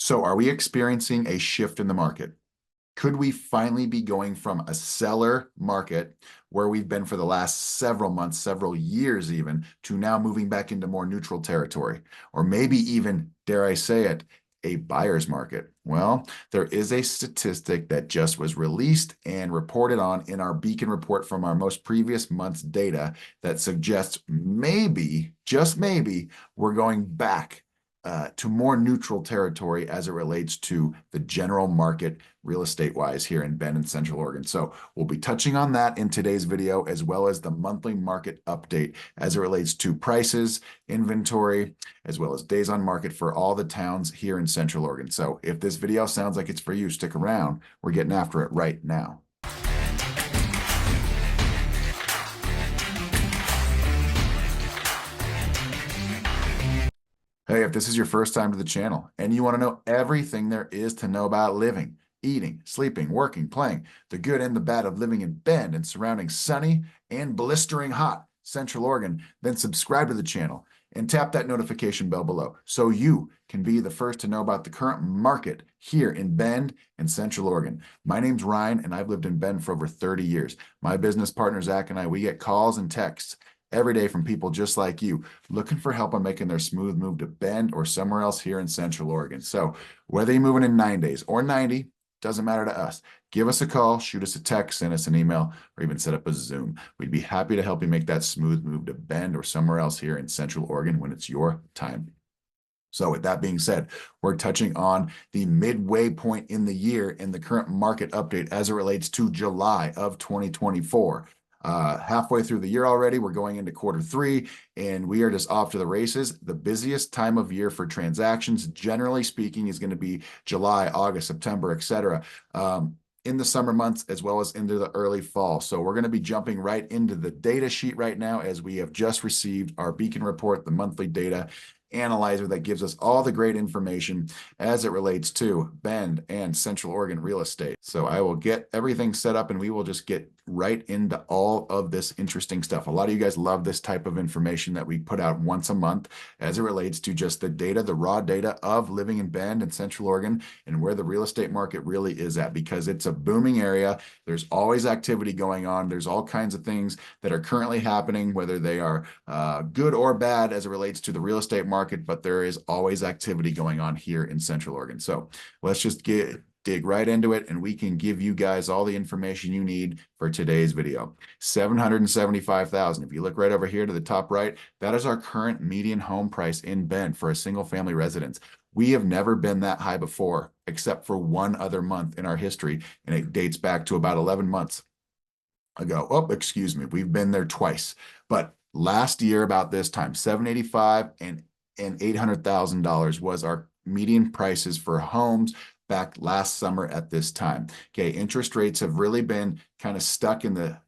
So are we experiencing a shift in the market? Could we finally be going from a seller market where we've been for the last several months, several years even, to now moving back into more neutral territory? Or maybe even, dare I say it, a buyer's market? Well, there is a statistic that just was released and reported on in our Beacon report from our most previous month's data that suggests maybe, just maybe, we're going back to more neutral territory as it relates to the general market real estate wise here in Bend and Central Oregon. So we'll be touching on that in today's video, as well as the monthly market update as it relates to prices, inventory, as well as days on market for all the towns here in Central Oregon. So if this video sounds like it's for you, stick around. We're getting after it right now. Hey, if this is your first time to the channel and you want to know everything there is to know about living, eating, sleeping, working, playing, the good and the bad of living in Bend and surrounding sunny and blistering hot Central Oregon, then subscribe to the channel and tap that notification bell below so you can be the first to know about the current market here in Bend and Central Oregon. My name's Ryan and I've lived in Bend for over 30 years. My business partner, Zach, and I, we get calls and texts every day from people just like you looking for help on making their smooth move to Bend or somewhere else here in Central Oregon. So whether you're moving in 9 days or 90, doesn't matter to us. Give us a call, shoot us a text, send us an email, or even set up a Zoom. We'd be happy to help you make that smooth move to Bend or somewhere else here in Central Oregon when it's your time. So with that being said, we're touching on the midway point in the year in the current market update as it relates to July of 2024. Halfway through the year already, we're going into Q3, and we are just off to the races. The busiest time of year for transactions, generally speaking, is going to be July, August, September, etc. In the summer months, as well as into the early fall. So we're going to be jumping right into the data sheet right now, as we have just received our Beacon report, the monthly data analyzer that gives us all the great information as it relates to Bend and Central Oregon real estate. So I will get everything set up and we will just get right into all of this interesting stuff. A lot of you guys love this type of information that we put out once a month as it relates to just the data, the raw data of living in Bend and Central Oregon and where the real estate market really is at, because it's a booming area. There's always activity going on. There's all kinds of things that are currently happening, whether they are good or bad as it relates to the real estate market, but there is always activity going on here in Central Oregon. So let's just dig right into it, and we can give you guys all the information you need for today's video. $775,000. If you look right over here to the top right, that is our current median home price in Bend for a single family residence. We have never been that high before, except for one other month in our history, and it dates back to about 11 months ago. Oh, excuse me, we've been there twice. But last year about this time, $785,000 and $800,000 was our median prices for homes back last summer at this time. Okay, interest rates have really been kind of stuck in the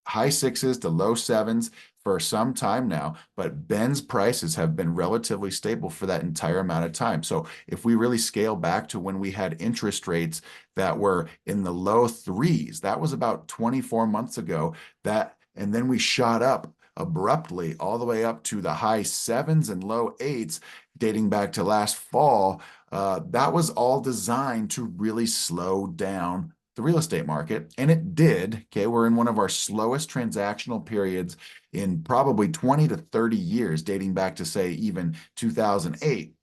high sixes to low sevens for some time now, but Bend's prices have been relatively stable for that entire amount of time. So if we really scale back to when we had interest rates that were in the low threes, that was about 24 months ago, and then we shot up abruptly all the way up to the high sevens and low eights dating back to last fall. That was all designed to really slow down the real estate market, and it did. Okay, we're in one of our slowest transactional periods in probably 20 to 30 years, dating back to, say, even 2008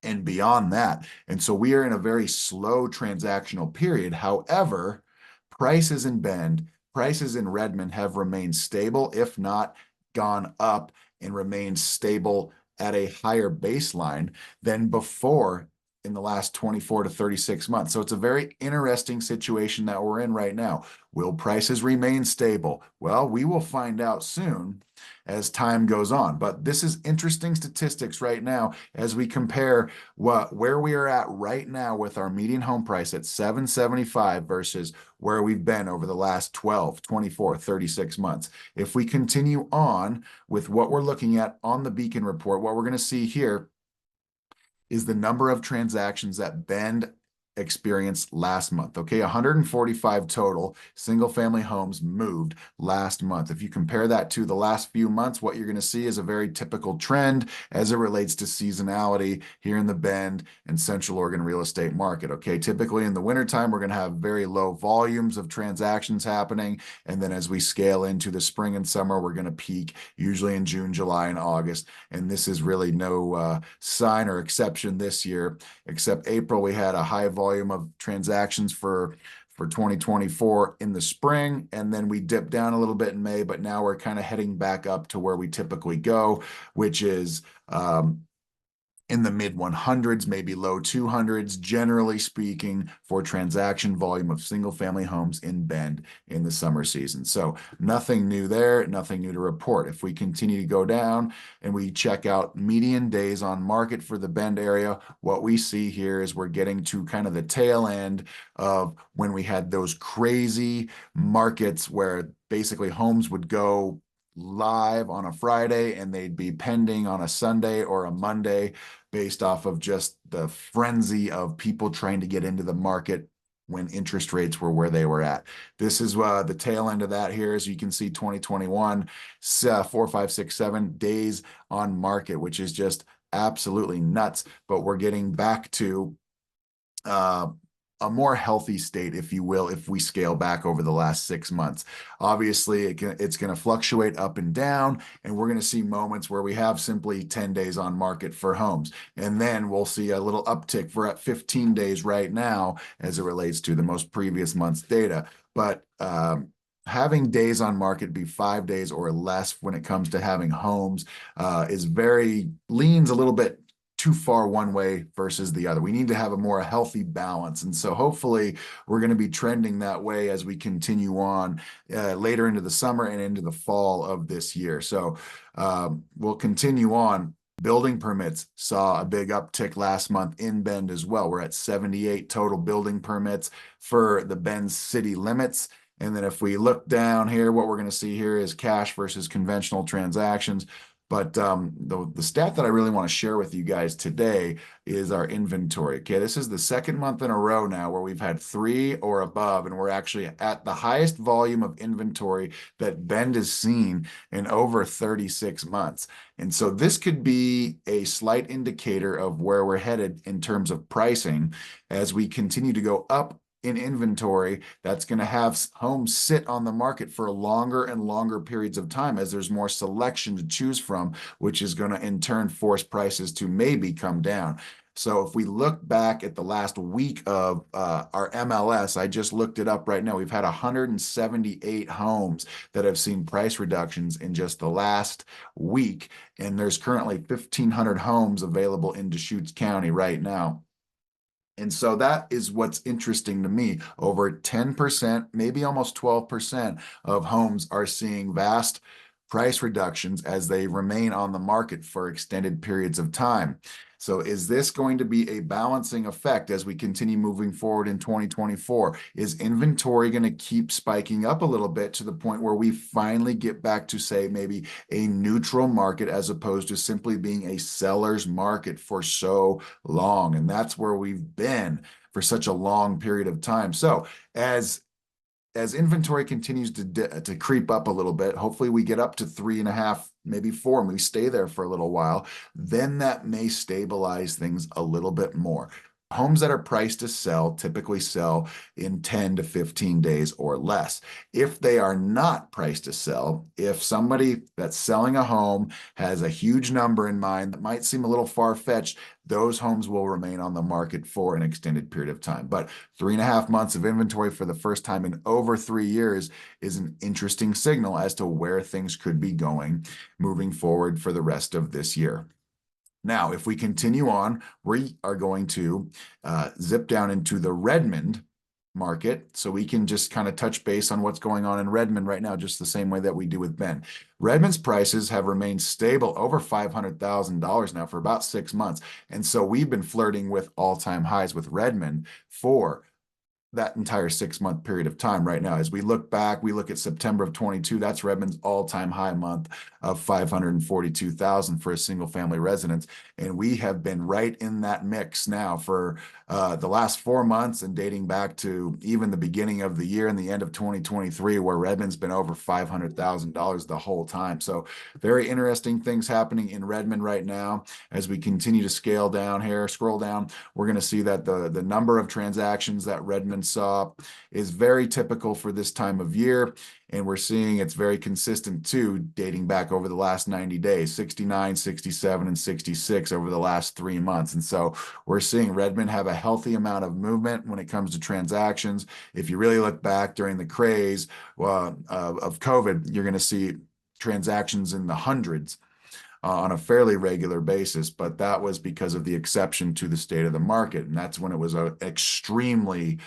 and beyond that. And so we are in a very slow transactional period. However, prices in Bend, prices in Redmond have remained stable, if not gone up, and remained stable at a higher baseline than before in the last 24 to 36 months. So it's a very interesting situation that we're in right now. Will prices remain stable? Well, we will find out soon as time goes on. But this is interesting statistics right now as we compare where we are at right now with our median home price at $775,000 versus where we've been over the last 12, 24, 36 months. If we continue on with what we're looking at on the Beacon report, what we're going to see here is the number of transactions that Bend experienced last month. Okay, 145 total single family homes moved last month. If you compare that to the last few months, what you're going to see is a very typical trend as it relates to seasonality here in the Bend and Central Oregon real estate market. Okay, typically in the wintertime, we're going to have very low volumes of transactions happening. And then as we scale into the spring and summer, we're going to peak usually in June, July, and August. And this is really no sign or exception this year, except April, we had a high volume of transactions for 2024 in the spring, and then we dipped down a little bit in May, but now we're kind of heading back up to where we typically go, which is in the mid 100s, maybe low 200s, generally speaking, for transaction volume of single family homes in Bend in the summer season. So nothing new there, nothing new to report. If we continue to go down and we check out median days on market for the Bend area, what we see here is we're getting to kind of the tail end of when we had those crazy markets where basically homes would go live on a Friday and they'd be pending on a Sunday or a Monday based off of just the frenzy of people trying to get into the market when interest rates were where they were at. This is the tail end of that here. As you can see, 2021, 4, 5, 6, 7 days on market, which is just absolutely nuts. But we're getting back to a more healthy state, if you will, if we scale back over the last 6 months. Obviously, it's going to fluctuate up and down, and we're going to see moments where we have simply 10 days on market for homes. And then we'll see a little uptick. We're at 15 days right now as it relates to the most previous month's data. But having days on market be 5 days or less when it comes to having homes leans a little bit too far one way versus the other. We need to have a more healthy balance. And so hopefully we're going to be trending that way as we continue on later into the summer and into the fall of this year. So we'll continue on. Building permits saw a big uptick last month in Bend as well. We're at 78 total building permits for the Bend city limits. And then if we look down here, what we're going to see here is cash versus conventional transactions. But the stat that I really want to share with you guys today is our inventory. Okay, this is the second month in a row now where we've had 3 or above, and we're actually at the highest volume of inventory that Bend has seen in over 36 months. And so this could be a slight indicator of where we're headed in terms of pricing as we continue to go up in inventory. That's going to have homes sit on the market for longer and longer periods of time as there's more selection to choose from, which is going to in turn force prices to maybe come down. So if we look back at the last week of our MLS, I just looked it up right now. We've had 178 homes that have seen price reductions in just the last week. And there's currently 1,500 homes available in Deschutes County right now. And so that is what's interesting to me. Over 10%, maybe almost 12% of homes are seeing vast price reductions as they remain on the market for extended periods of time. So is this going to be a balancing effect as we continue moving forward in 2024? Is inventory going to keep spiking up a little bit to the point where we finally get back to, say, maybe a neutral market as opposed to simply being a seller's market for so long? And that's where we've been for such a long period of time. So as inventory continues to creep up a little bit, hopefully we get up to 3.5, maybe 4, and we stay there for a little while, then that may stabilize things a little bit more. Homes that are priced to sell typically sell in 10 to 15 days or less. If they are not priced to sell, if somebody that's selling a home has a huge number in mind that might seem a little far-fetched, those homes will remain on the market for an extended period of time. But 3.5 months of inventory for the first time in over 3 years is an interesting signal as to where things could be going moving forward for the rest of this year. Now, if we continue on, we are going to zip down into the Redmond market so we can just kind of touch base on what's going on in Redmond right now, just the same way that we do with Bend. Redmond's prices have remained stable over $500,000 now for about 6 months. And so we've been flirting with all-time highs with Redmond for that entire 6-month period of time right now. As we look back, we look at September of 22, that's Redmond's all-time high month of 542,000 for a single family residence. And we have been right in that mix now for the last 4 months and dating back to even the beginning of the year and the end of 2023, where Redmond's been over $500,000 the whole time. So very interesting things happening in Redmond right now. As we continue to scroll down, we're going to see that the number of transactions that Redmond saw is very typical for this time of year. And we're seeing it's very consistent too, dating back over the last 90 days, 69, 67, and 66 over the last 3 months. And so we're seeing Redmond have a healthy amount of movement when it comes to transactions. If you really look back during the craze of COVID, you're going to see transactions in the hundreds on a fairly regular basis, but that was because of the exception to the state of the market. And that's when it was an extremely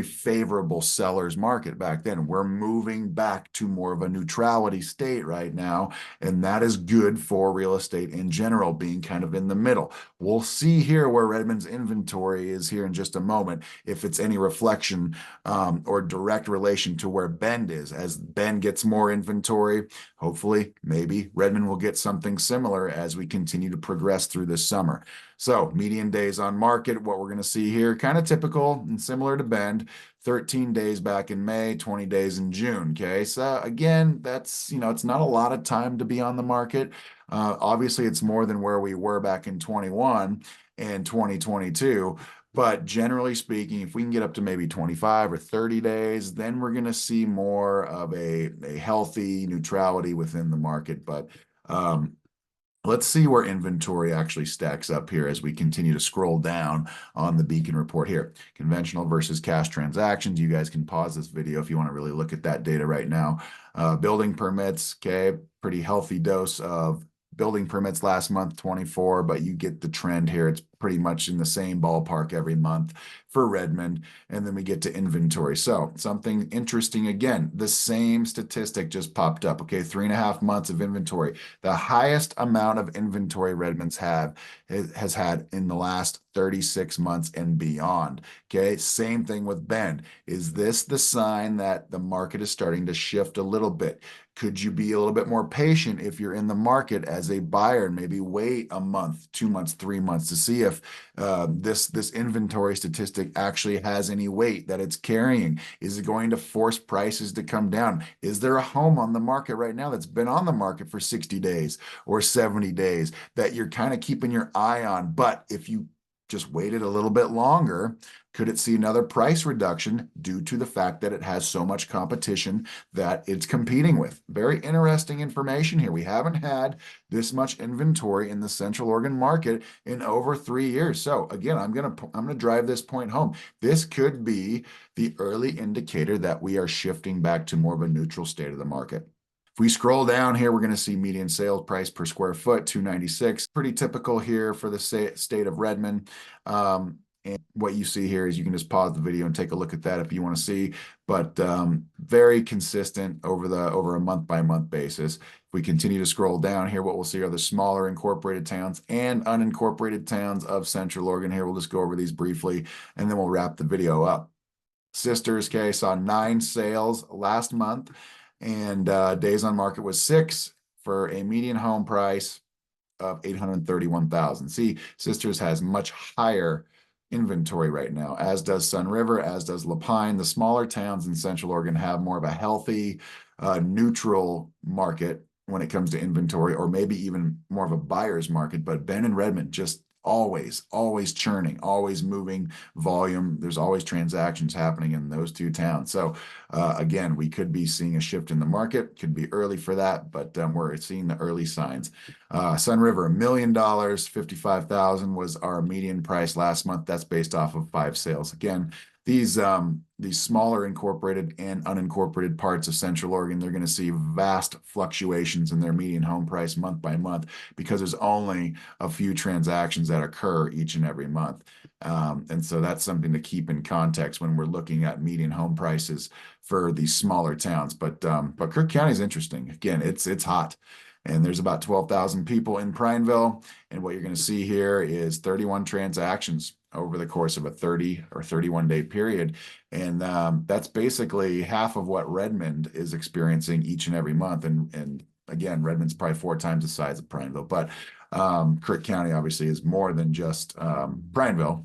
favorable seller's market back then. We're moving back to more of a neutrality state right now, and that is good for real estate in general, being kind of in the middle. We'll see here where Redmond's inventory is here in just a moment, if it's any reflection or direct relation to where Bend is. As Bend gets more inventory, hopefully, maybe Redmond will get something similar as we continue to progress through this summer. So median days on market, what we're going to see here, kind of typical and similar to Bend, 13 days back in May, 20 days in June. Okay, so again, that's, it's not a lot of time to be on the market. Obviously, it's more than where we were back in 21 and 2022. But generally speaking, if we can get up to maybe 25 or 30 days, then we're going to see more of a healthy neutrality within the market. But let's see where inventory actually stacks up here as we continue to scroll down on the Beacon report here. Conventional versus cash transactions. You guys can pause this video if you want to really look at that data right now. Building permits, okay, pretty healthy dose of building permits last month, 24, but you get the trend here. It's pretty much in the same ballpark every month for Redmond. And then we get to inventory. So something interesting again, the same statistic just popped up. Okay, 3.5 months of inventory. The highest amount of inventory Redmond's has had in the last 36 months and beyond. Okay, same thing with Bend. Is this the sign that the market is starting to shift a little bit? Could you be a little bit more patient if you're in the market as a buyer and maybe wait a month, 2 months, 3 months to see if this inventory statistic actually has any weight that it's carrying? Is it going to force prices to come down? Is there a home on the market right now that's been on the market for 60 days or 70 days that you're kind of keeping your eye on? But if you just waited a little bit longer, could it see another price reduction due to the fact that it has so much competition that it's competing with? Very interesting information here. We haven't had this much inventory in the Central Oregon market in over 3 years. So again, I'm gonna drive this point home. This could be the early indicator that we are shifting back to more of a neutral state of the market. If we scroll down here, we're going to see median sales price per square foot, 296. Pretty typical here for the state of Redmond. And what you see here is you can just pause the video and take a look at that if you want to see, but very consistent over a month-by-month basis. If we continue to scroll down here, what we'll see are the smaller incorporated towns and unincorporated towns of Central Oregon. Here, we'll just go over these briefly, and then we'll wrap the video up. Sisters, okay, saw 9 sales last month, and days on market was 6 for a median home price of $831,000. See, Sisters has much higher inventory right now, as does Sun River, as does Lapine. The smaller towns in Central Oregon have more of a healthy, neutral market when it comes to inventory, or maybe even more of a buyer's market. But Bend and Redmond just always churning, always moving volume. There's always transactions happening in those 2 towns. So again, we could be seeing a shift in the market. Could be early for that, but we're seeing the early signs. Sun River, $1 million, $55,000 was our median price last month. That's based off of 5 sales. Again, these smaller incorporated and unincorporated parts of Central Oregon, they're going to see vast fluctuations in their median home price month by month because there's only a few transactions that occur each and every month. And so that's something to keep in context when we're looking at median home prices for these smaller towns. But Cook County is interesting. Again, it's hot. And there's about 12,000 people in Prineville. And what you're going to see here is 31 transactions over the course of a 30 or 31 day period. And that's basically half of what Redmond is experiencing each and every month. And again, Redmond's probably 4 times the size of Prineville, but Crook County obviously is more than just Prineville.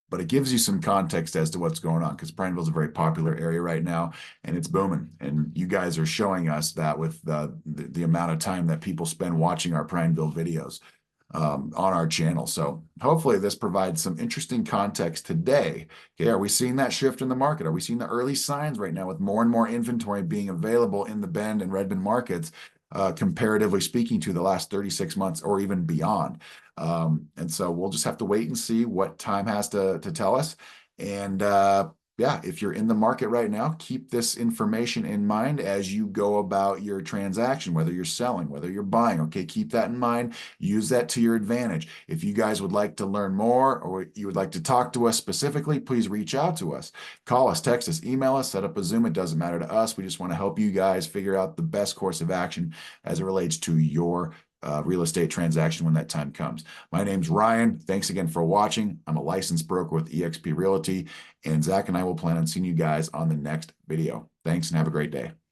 But it gives you some context as to what's going on, because Prineville is a very popular area right now and it's booming. And you guys are showing us that with the amount of time that people spend watching our Prineville videos on our channel. So hopefully this provides some interesting context today. Okay, are we seeing that shift in the market? Are we seeing the early signs right now with more and more inventory being available in the Bend and Redmond markets, comparatively speaking to the last 36 months or even beyond? And so we'll just have to wait and see what time has to tell us. And yeah, if you're in the market right now, keep this information in mind as you go about your transaction, whether you're selling, whether you're buying. Okay, keep that in mind. Use that to your advantage. If you guys would like to learn more or you would like to talk to us specifically, please reach out to us. Call us, text us, email us, set up a Zoom. It doesn't matter to us. We just want to help you guys figure out the best course of action as it relates to your real estate transaction when that time comes. My name's Ryan. Thanks again for watching. I'm a licensed broker with eXp Realty, and Zach and I will plan on seeing you guys on the next video. Thanks and have a great day.